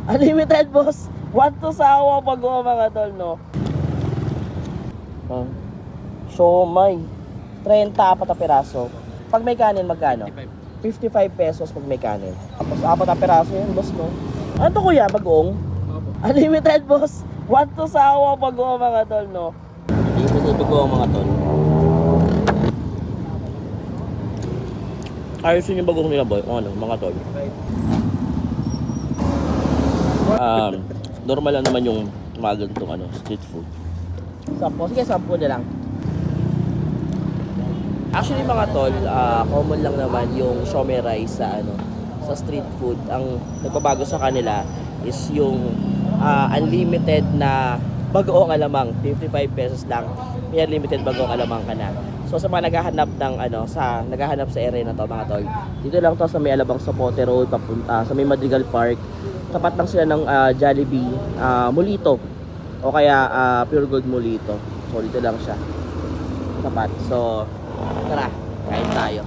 Unlimited, boss. 1 to sa awa pag mga tol, no? Siomay. 30 apat na piraso. Pag may kanin, magkano? 55 pesos pag may kanin. Tapos apat na piraso yun, boss, no? Ano to, kuya? Bagoong? Unlimited, boss. 1 to sa awa pag mga tol, no? Unlimited bagoong, mga tol. Ayos yun yung bagoong nila, boy. Ano, mga tol. Normal lang naman yung mga ganitong street food. 10. Sige, 10 na lang. Actually, mga tol, common lang naman yung siomai rice sa street food. Ang nagbabago sa kanila is yung unlimited na bagoong alamang. 55 pesos lang. May unlimited bagoong alamang ka na. So sa mga naghahanap naghahanap sa area na to, mga tol, dito lang to sa may Alabang Sapote Road papunta sa may Madrigal Park. Tapat lang sila ng Jollibee Molito o kaya Pure Gold Molito. So dito lang siya tapat. So tara, kain tayo.